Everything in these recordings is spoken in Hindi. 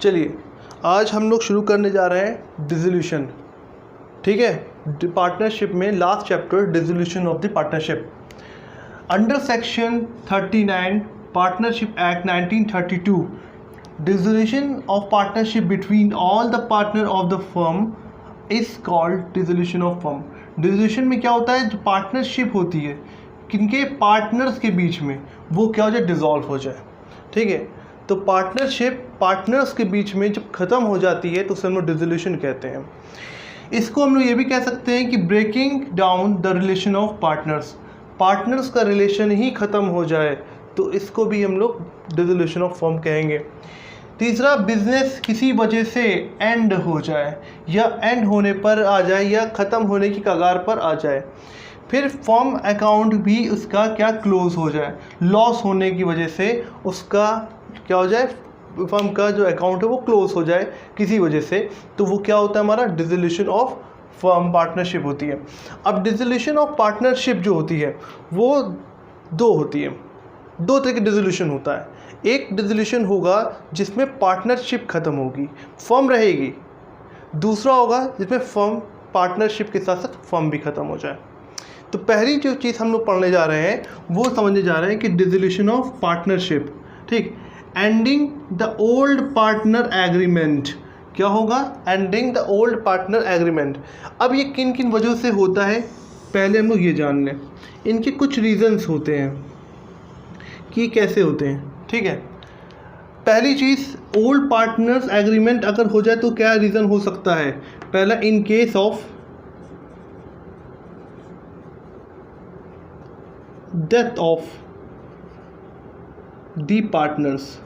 चलिए आज हम लोग शुरू करने जा रहे हैं डिसोल्यूशन। ठीक है, पार्टनरशिप में last chapter dissolution of the partnership under section 39 partnership act 1932। Dissolution of partnership between all the partner of the firm is called dissolution of firm. Dissolution में क्या होता है, जो पार्टनरशिप होती है किनके पार्टनर्स के बीच में, वो क्या हो जाए, डिसॉल्व हो जाए। ठीक है, तो पार्टनरशिप पार्टनर्स के बीच में जब ख़त्म हो जाती है तो उसे हम लोग डिसोल्यूशन कहते हैं। इसको हम लोग ये भी कह सकते हैं कि breaking down the relation of partners का रिलेशन ही ख़त्म हो जाए तो इसको भी हम लोग डिसोल्यूशन ऑफ फर्म कहेंगे। तीसरा, बिजनेस किसी वजह से एंड हो जाए या एंड होने पर आ जाए या ख़त्म होने की कगार पर आ जाए। फिर फर्म अकाउंट भी उसका क्या, क्लोज हो जाए, लॉस होने की वजह से उसका क्या हो जाए, फर्म का जो अकाउंट है वो क्लोज हो जाए किसी वजह से, तो वो क्या होता है, हमारा डिसोल्यूशन ऑफ फर्म पार्टनरशिप होती है। अब डिसोल्यूशन ऑफ पार्टनरशिप जो होती है वो दो होती है, दो तरह की डिसोल्यूशन होता है। एक डिसोल्यूशन होगा जिसमें पार्टनरशिप ख़त्म होगी, फर्म रहेगी। दूसरा होगा जिसमें फर्म पार्टनरशिप के साथ साथ फर्म भी ख़त्म हो जाए। तो पहली जो चीज़ हम लोग पढ़ने जा रहे हैं वो समझने जा रहे हैं कि डिसोल्यूशन ऑफ पार्टनरशिप। ठीक, ending the old partner agreement. क्या होगा, ending the old partner agreement. अब ये किन किन वजहों से होता है, पहले हम लोग ये जान लें। इनके कुछ रीज़न्स होते हैं कि कैसे होते हैं। ठीक है, पहली चीज़, ओल्ड पार्टनर्स एग्रीमेंट अगर हो जाए तो क्या रीज़न हो सकता है। पहला, in case of death of the partners.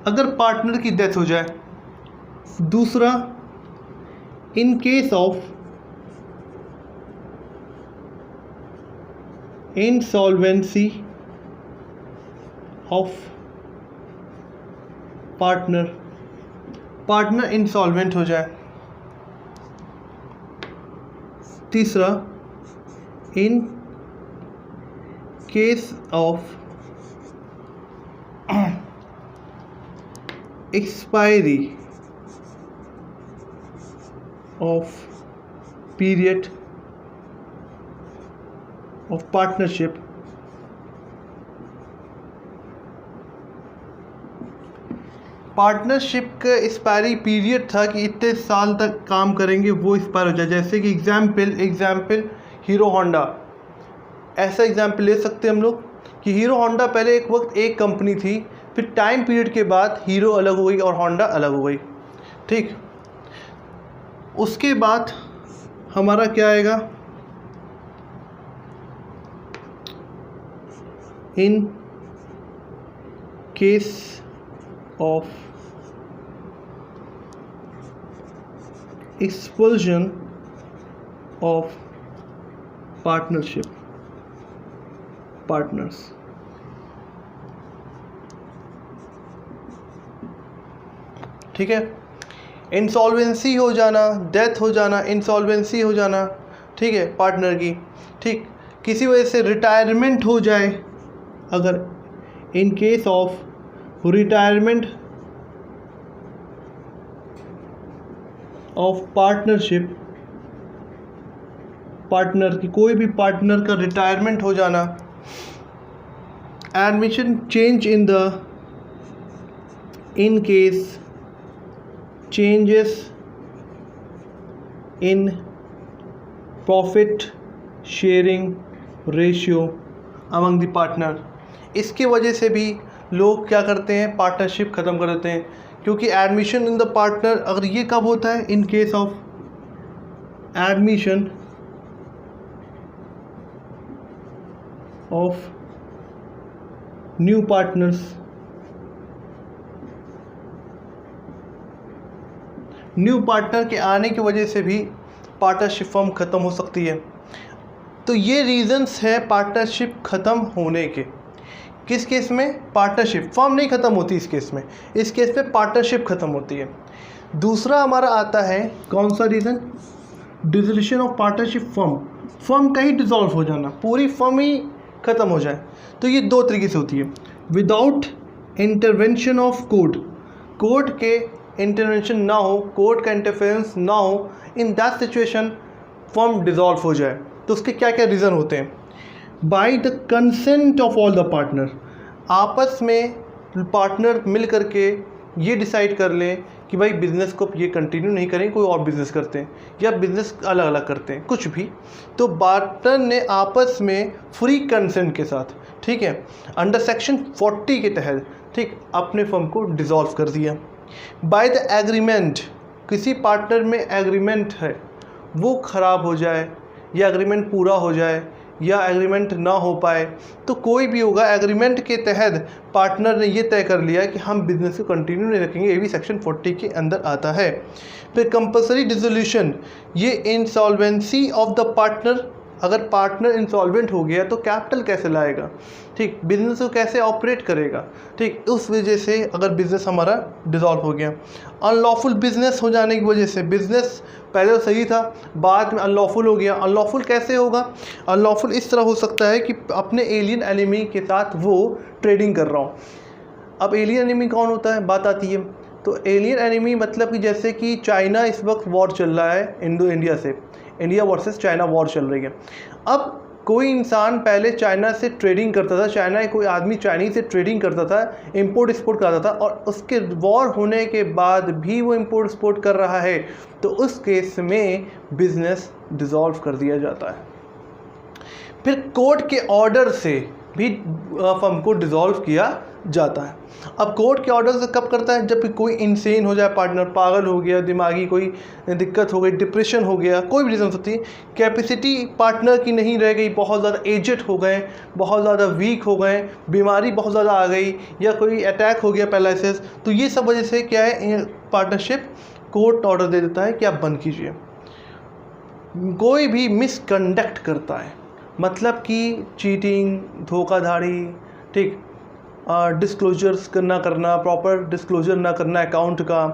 अगर पार्टनर की डेथ हो जाए। दूसरा, in case of insolvency of partner insolvent हो जाए। तीसरा, in case of expiry of period of partnership. Partnership का एक्सपायरी पीरियड था कि इतने साल तक काम करेंगे, वो एक्सपायर हो जाए। जैसे कि एग्जाम्पल हीरो होंडा, ऐसा एग्जाम्पल ले सकते हैं हम लोग कि हीरो होंडा पहले एक वक्त एक कंपनी थी, फिर टाइम पीरियड के बाद हीरो अलग हो गई और होंडा अलग हो गई। ठीक, उसके बाद हमारा क्या आएगा, in case of expulsion of partners. ठीक है, इंसॉल्वेंसी हो जाना, डेथ हो जाना, इंसॉल्वेंसी हो जाना। ठीक है, पार्टनर की। ठीक, किसी वजह से रिटायरमेंट हो जाए, अगर in case of retirement of partnership, partner की, कोई भी पार्टनर का रिटायरमेंट हो जाना। Admission change in case changes in profit sharing ratio among the partner। इसके वजह से भी लोग क्या करते हैं, पार्टनरशिप ख़त्म कर देते हैं। क्योंकि एडमिशन इन द पार्टनर, अगर ये कब होता है, in case of admission of new partners, new partner के आने की वजह से भी पार्टनरशिप फर्म ख़त्म हो सकती है। तो ये रीज़न्स है पार्टनरशिप ख़त्म होने के। किस केस में, पार्टनरशिप, फर्म नहीं ख़त्म होती इस केस में, इस केस में पार्टनरशिप ख़त्म होती है। दूसरा हमारा आता है कौन सा reason, dissolution of partnership, firm का ही डिसॉल्व हो जाना, पूरी फर्म ही ख़त्म हो जाए। तो ये दो तरीके से होती है, विदाउट इंटरवेंशन ऑफ कोर्ट के इंटरवेंशन ना हो, कोर्ट का इंटरफेरेंस ना हो, in that situation firm dissolve हो जाए। तो उसके क्या क्या रीज़न होते हैं? By the consent of all the partner, आपस में पार्टनर मिल करके ये डिसाइड कर लें कि भाई बिज़नेस को ये कंटिन्यू नहीं करें, कोई और बिज़नेस करते हैं या बिज़नेस अलग अलग करते हैं, कुछ भी। तो पार्टनर ने आपस में फ्री कंसेंट के साथ, ठीक है, अंडर सेक्शन 40 के तहत, ठीक, अपने फर्म को डिसॉल्व कर दिया। बाय द एग्रीमेंट, किसी पार्टनर में एग्रीमेंट है वो ख़राब हो जाए या एग्रीमेंट पूरा हो जाए या एग्रीमेंट ना हो पाए, तो कोई भी होगा, एग्रीमेंट के तहत पार्टनर ने ये तय कर लिया कि हम बिज़नेस को कंटिन्यू नहीं रखेंगे, ये भी सेक्शन 40 के अंदर आता है। फिर कंपलसरी डिसोल्यूशन, ये इंसॉल्वेंसी ऑफ द पार्टनर, अगर पार्टनर इंसॉल्वेंट हो गया तो कैपिटल कैसे लाएगा, ठीक, बिजनेस को कैसे ऑपरेट करेगा, ठीक, उस वजह से अगर बिज़नेस हमारा डिसॉल्व हो गया। अनलॉफुल बिजनेस हो जाने की वजह से, बिज़नेस पहले तो सही था, बाद में अनलॉफुल हो गया। अनलॉफुल कैसे होगा? अनलॉफुल इस तरह हो सकता है कि अपने एलियन एनिमी के साथ वो ट्रेडिंग कर रहा हूँ। अब एलियन एनिमी कौन होता है, बात आती है। तो एलियन एनिमी मतलब कि जैसे कि चाइना इस वक्त वॉर चल रहा है इंडिया से, इंडिया वर्सेस चाइना वॉर चल रही है। अब कोई इंसान पहले चाइना से ट्रेडिंग करता था, चाइना कोई आदमी चाइनीज से ट्रेडिंग करता था, इंपोर्ट एक्सपोर्ट करता था, और उसके वॉर होने के बाद भी वो इंपोर्ट एक्सपोर्ट कर रहा है, तो उस केस में बिजनेस डिसॉल्व कर दिया जाता है। फिर कोर्ट के ऑर्डर से भी फर्म को डिसॉल्व किया जाता है। अब कोर्ट के ऑर्डर से कब करता है? जब कोई इंसेन हो जाए, पार्टनर पागल हो गया, दिमागी कोई दिक्कत हो गई, डिप्रेशन हो गया, कोई भी रीज़न होती है, कैपेसिटी पार्टनर की नहीं रह गई, बहुत ज़्यादा एजेड हो गए, बहुत ज़्यादा वीक हो गए, बीमारी बहुत ज़्यादा आ गई, या कोई अटैक हो गया पैरालिसिस, तो ये सब वजह से क्या है, पार्टनरशिप कोर्ट ऑर्डर दे देता है कि आप बंद कीजिए। कोई भी मिसकंडक्ट करता है, मतलब कि चीटिंग, धोखाधड़ी, ठीक, डिस्क्लोजर्स ना करना, प्रॉपर डिस्क्लोजर ना करना अकाउंट का,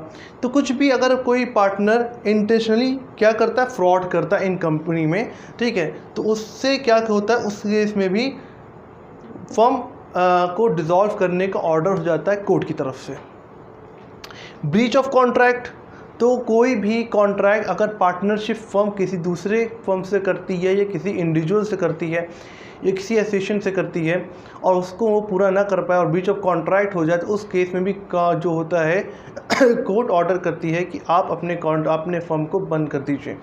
तो कुछ भी अगर कोई पार्टनर इंटेंशनली क्या करता है, फ्रॉड करता है इन कंपनी में, ठीक है, तो उससे क्या होता है, उस केस में भी फर्म को डिसॉल्व करने का ऑर्डर हो जाता है कोर्ट की तरफ से। ब्रीच ऑफ कॉन्ट्रैक्ट, तो कोई भी कॉन्ट्रैक्ट अगर पार्टनरशिप फर्म किसी दूसरे फर्म से करती है या किसी इंडिविजुअल से करती है या किसी एसोसिएशन से करती है और उसको वो पूरा ना कर पाए और ब्रीच ऑफ कॉन्ट्रैक्ट हो जाए, तो उस केस में भी जो होता है कोर्ट ऑर्डर करती है कि आप अपने फर्म को बंद कर दीजिए।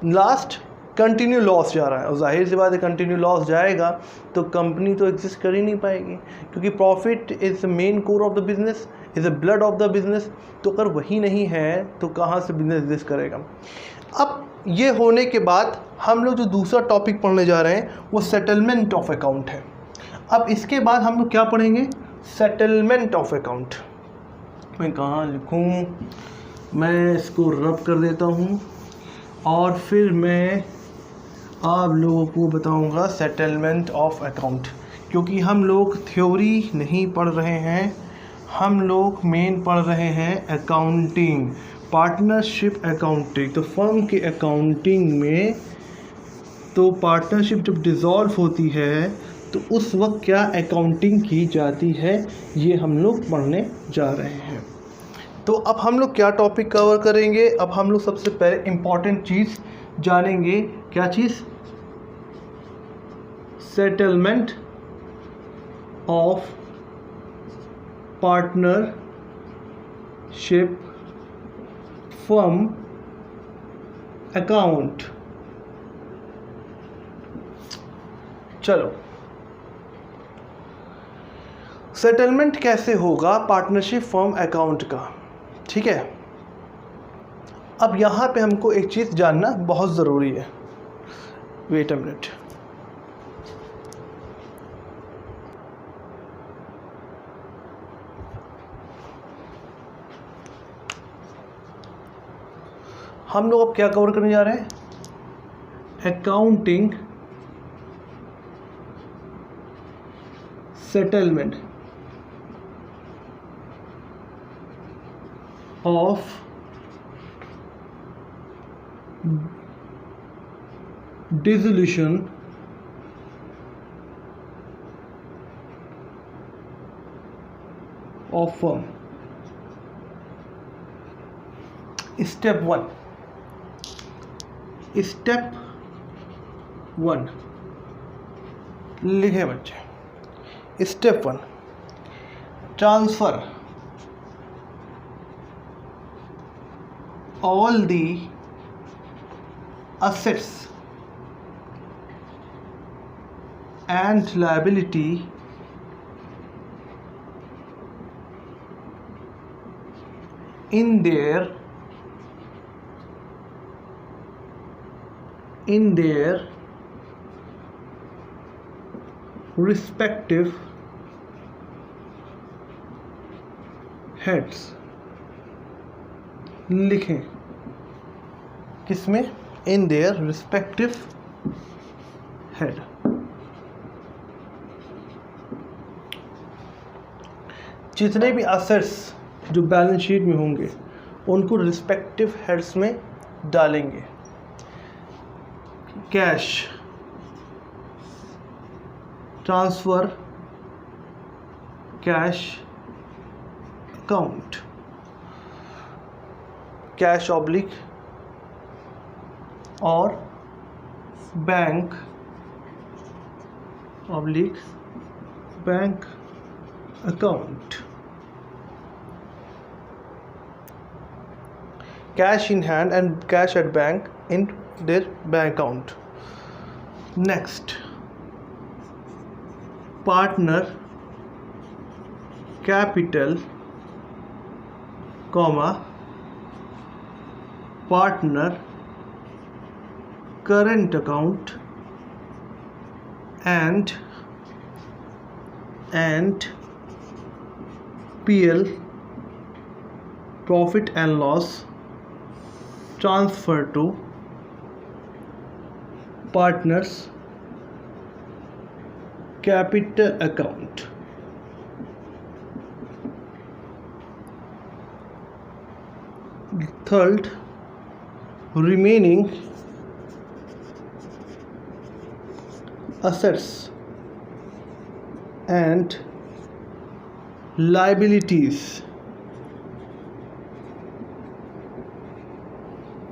लास्ट, कंटिन्यू लॉस जा रहा है, और जाहिर सी बात है कंटिन्यू लॉस जाएगा तो कंपनी तो एग्जिस्ट कर ही नहीं पाएगी, क्योंकि profit is the main core of the business, is the blood of the business. तो अगर वही नहीं है तो कहाँ से बिजनेस एग्जिस्ट करेगा। अब ये होने के बाद हम लोग जो दूसरा टॉपिक पढ़ने जा रहे हैं वो सेटलमेंट ऑफ अकाउंट है। अब इसके बाद हम लोग क्या पढ़ेंगे, सेटलमेंट ऑफ अकाउंट। मैं कहाँ लिखूँ, मैं इसको रब कर देता हूँ और फिर मैं आप लोगों को बताऊंगा सेटलमेंट ऑफ अकाउंट, क्योंकि हम लोग थ्योरी नहीं पढ़ रहे हैं, हम लोग मेन पढ़ रहे हैं अकाउंटिंग, पार्टनरशिप अकाउंटिंग। तो फर्म के अकाउंटिंग में तो पार्टनरशिप जब डिसॉल्व होती है तो उस वक्त क्या अकाउंटिंग की जाती है, ये हम लोग पढ़ने जा रहे हैं। तो अब हम लोग क्या टॉपिक कवर करेंगे, अब हम लोग सबसे पहले इम्पॉर्टेंट चीज़ जानेंगे, क्या चीज़, settlement of partnership firm account. चलो, सेटलमेंट कैसे होगा पार्टनरशिप फर्म अकाउंट का, ठीक है। अब यहाँ पे हमको एक चीज़ जानना बहुत ज़रूरी है, वेट अ मिनट। हम लोग अब क्या कवर करने जा रहे हैं, accounting settlement of dissolution of firm. Step 1. Step 1 लिखे बच्चे. Step 1, transfer all the assets and liability in their respective heads. लिखें किसमें? in their respective head. जितने भी assets जो बैलेंस शीट में होंगे उनको रिस्पेक्टिव हेड्स में डालेंगे. Cash transfer cash account, cash oblique और bank oblique bank account. Cash in hand and cash at bank in their bank account. Next, partner capital, comma, partner current account and PL profit and loss transfer to partners capital account. Third, remaining assets and liabilities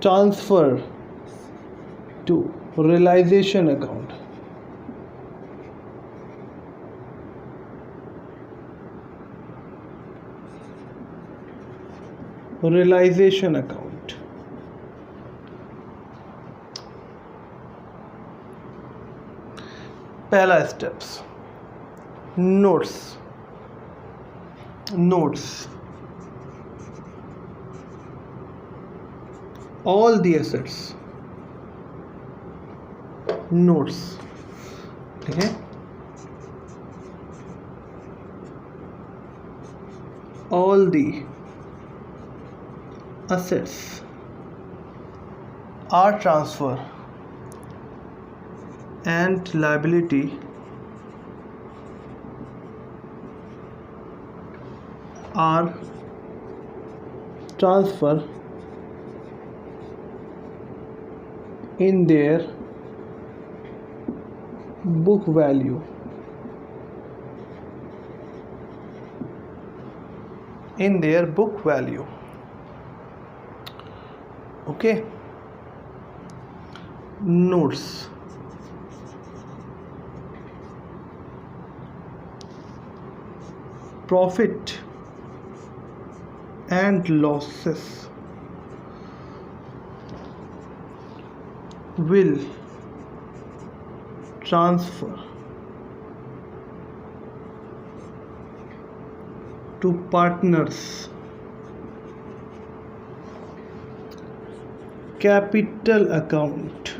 transfer to realization account. Realization account. पहला steps, notes. All the assets, notes. ठीक है. All the assets are transfer and liability are transfer in their book value. In their book value. Okay. Notes. Profit and losses will transfer to partners capital account.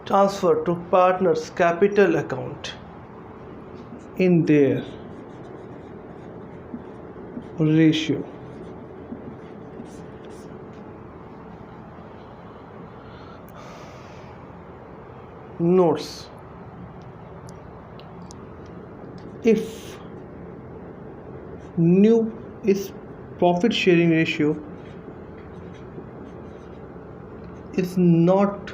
Transfer to partners capital account in their ratio. Notes. If new is profit sharing ratio is not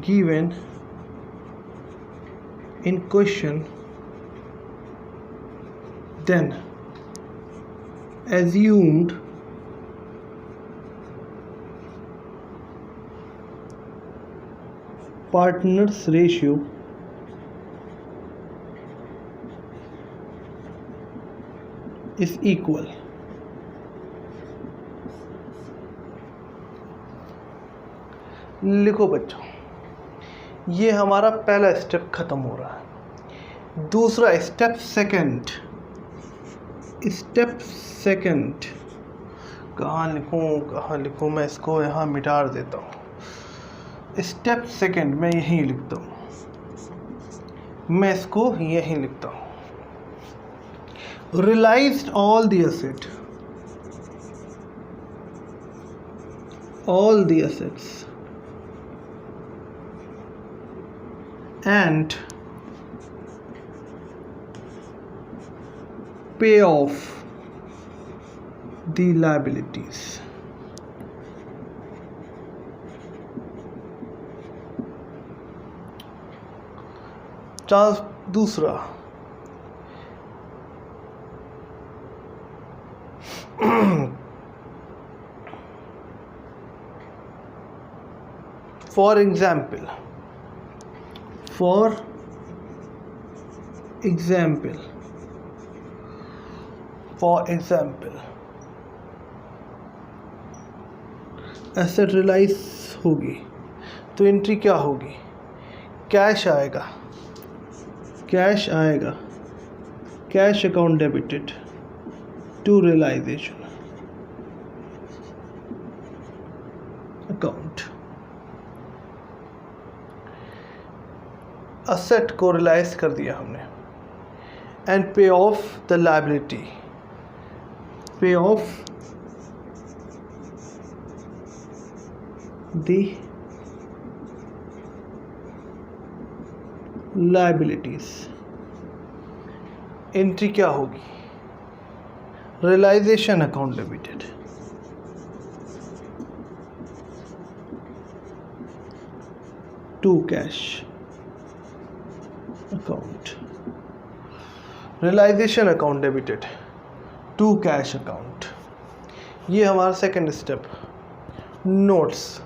given in question, then assumed partners ratio is equal. लिखो बच्चों, ये हमारा पहला स्टेप ख़त्म हो रहा है। दूसरा स्टेप सेकंड, कहाँ लिखूँ मैं इसको यहाँ मिटा देता हूँ। स्टेप सेकंड मैं यहीं लिखता हूँ, मैं इसको यहीं लिखता हूँ। Realized all the assets and pay off the liabilities. Chance दूसरा, for example, एसेट रिलाइज होगी तो एंट्री क्या होगी? कैश आएगा, cash account debited to realisation account. Asset को रियलाइज कर दिया हमने, and pay off the liability, pay off the liabilities. Entry क्या होगी? Realisation account debited to cash account, realisation account debited to cash account. ये हमारा सेकंड स्टेप। नोट्स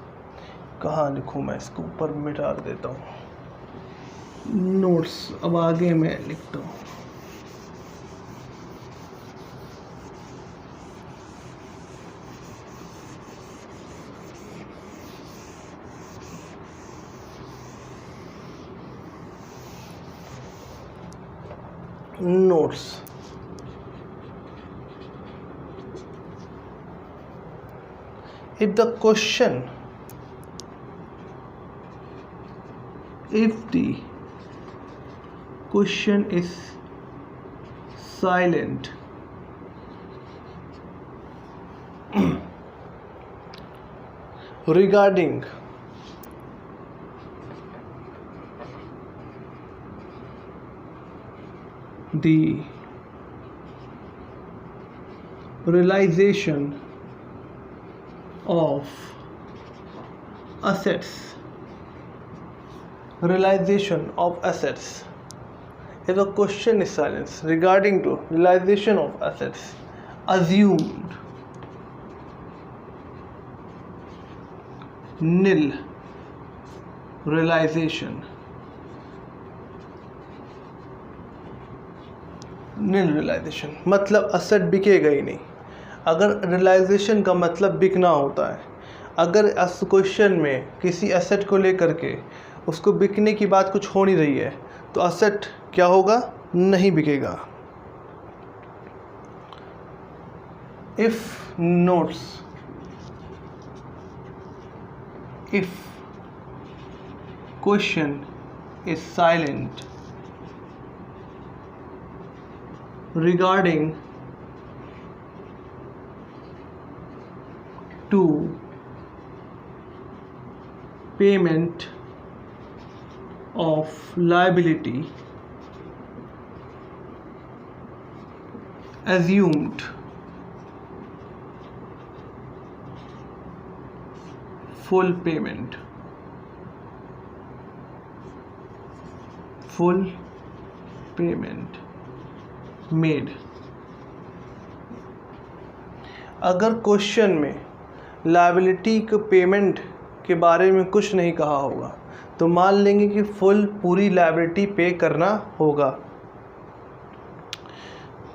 कहाँ लिखूँ मैं इसको ऊपर मिटा देता हूँ। नोट्स अब आगे मैं लिखता हूँ। Notes, if the question is silent regarding the realization of assets, if the question is silent regarding to realization of assets, assumed nil realization, मतलब असेट बिकेगा ही नहीं। अगर रियलाइजेशन का मतलब बिकना होता है, अगर इस क्वेश्चन में किसी एसेट को लेकर के उसको बिकने की बात कुछ हो नहीं रही है तो एसेट क्या होगा? नहीं बिकेगा। If notes, if question is silent regarding to payment of liability, assumed full payment, full payment made। अगर क्वेश्चन में लायबिलिटी के पेमेंट के बारे में कुछ नहीं कहा होगा तो मान लेंगे कि फुल पूरी लायबिलिटी पे करना होगा,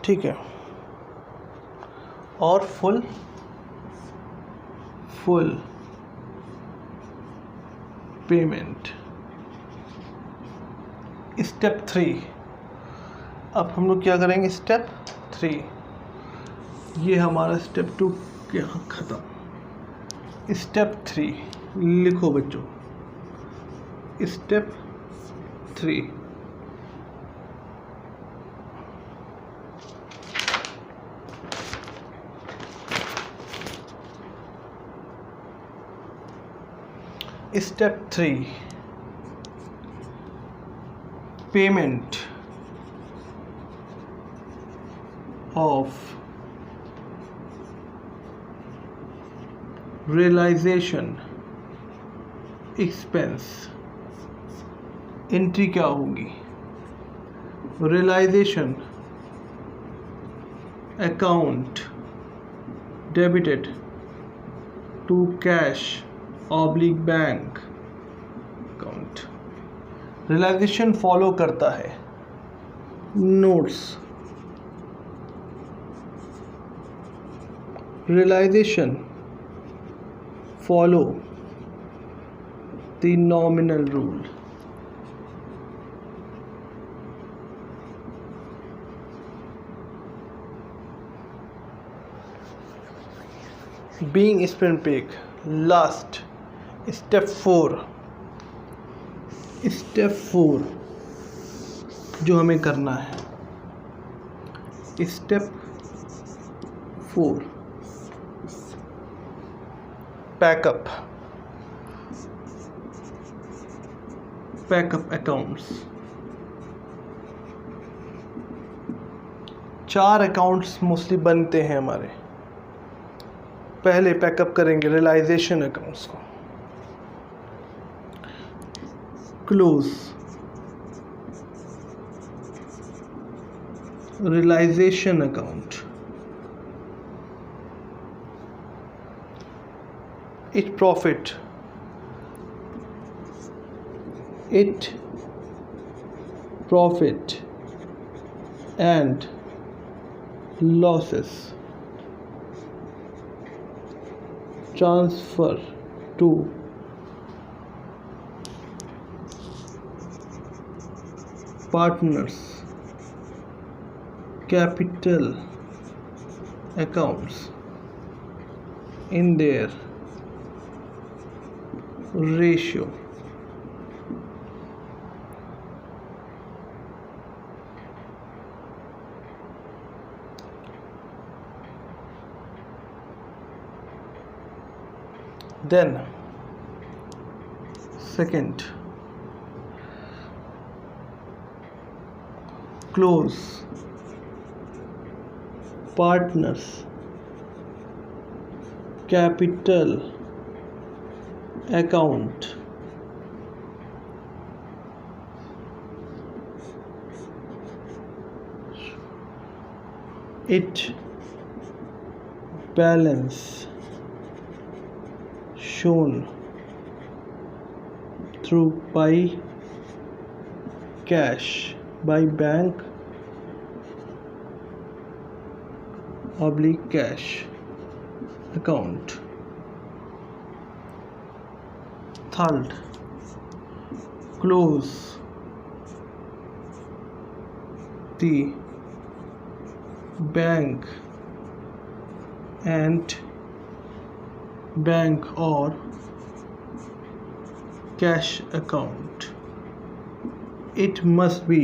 ठीक है। और फुल पेमेंट। स्टेप 3, अब हम लोग क्या करेंगे, स्टेप 3। ये हमारा स्टेप 2 यहाँ ख़त्म। स्टेप 3 लिखो बच्चों, step 3। Step 3, payment of realisation expense. Entry क्या होगी, realisation account debited to cash oblique bank account. Realisation follow करता है notes, realisation follow the nominal rule. Being spend pack. Last step 4, step 4 जो हमें करना है, step 4 pack up accounts. 4 accounts mostly बनते हैं हमारे। पहले पैकअप करेंगे रियलाइजेशन अकाउंट्स को, close realisation account, it profit, and losses transfer to partners capital accounts in their ratio। Then second, close partners capital account it balance shown through by cash by bank oblique cash account। Third, close the bank and bank or cash account। it must be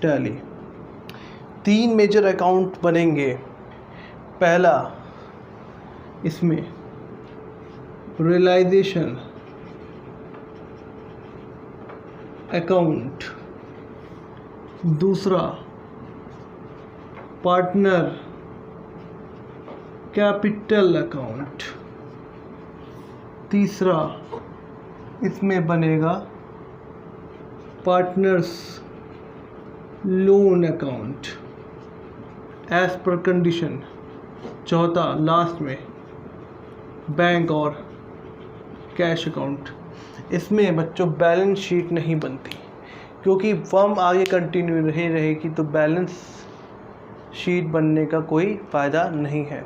tally। 3 major account बनेंगे। पहला इसमें रियलाइजेशन अकाउंट, दूसरा पार्टनर कैपिटल अकाउंट। तीसरा इसमें बनेगा partners loan account as per condition. चौथा लास्ट में बैंक और कैश अकाउंट। इसमें बच्चों बैलेंस शीट नहीं बनती, क्योंकि फर्म आगे कंटिन्यू नहीं रहेगी तो बैलेंस शीट बनने का कोई फ़ायदा नहीं है।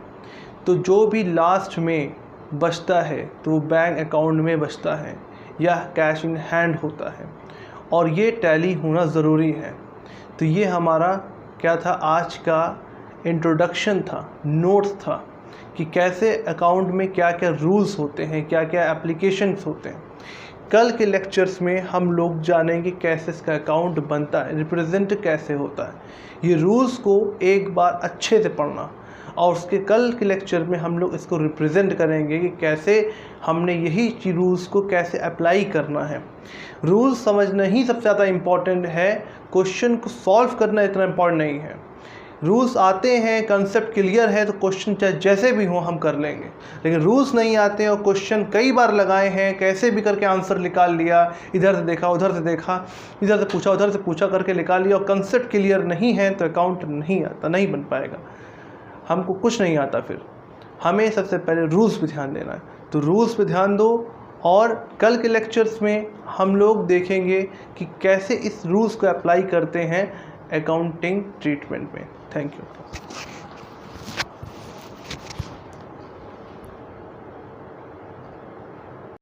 तो जो भी लास्ट में बचता है तो वो बैंक अकाउंट में बचता है या कैश इन हैंड होता है, और ये टैली होना ज़रूरी है। तो ये हमारा क्या था, आज का इंट्रोडक्शन था, नोट्स था कि कैसे अकाउंट में क्या क्या रूल्स होते हैं, क्या क्या एप्लीकेशंस होते हैं। कल के लेक्चर्स में हम लोग जानेंगे कैसे इसका अकाउंट बनता है, रिप्रेजेंट कैसे होता है। ये रूल्स को एक बार अच्छे से पढ़ना, और उसके कल के लेक्चर में हम लोग इसको रिप्रेजेंट करेंगे कि कैसे हमने यही रूल्स को कैसे अप्लाई करना है। रूल्स समझना ही सबसे ज़्यादा इम्पॉर्टेंट है, क्वेश्चन को सॉल्व करना इतना इम्पॉर्टेंट नहीं है। रूल्स आते हैं, कंसेप्ट क्लियर है तो क्वेश्चन चाहे जैसे भी हो हम कर लेंगे, लेकिन रूल्स नहीं आते हैं और क्वेश्चन कई बार लगाए हैं, कैसे भी करके आंसर निकाल लिया, इधर से देखा उधर से देखा, इधर से पूछा उधर से पूछा करके निकाल लिया, और कंसेप्ट क्लियर नहीं है तो अकाउंट नहीं आता, नहीं बन पाएगा, हमको कुछ नहीं आता। फिर हमें सबसे पहले रूल्स पे ध्यान देना है, तो रूल्स पे ध्यान दो। और कल के लेक्चर्स में हम लोग देखेंगे कि कैसे इस रूल्स को अप्लाई करते हैं अकाउंटिंग ट्रीटमेंट में। Thank you.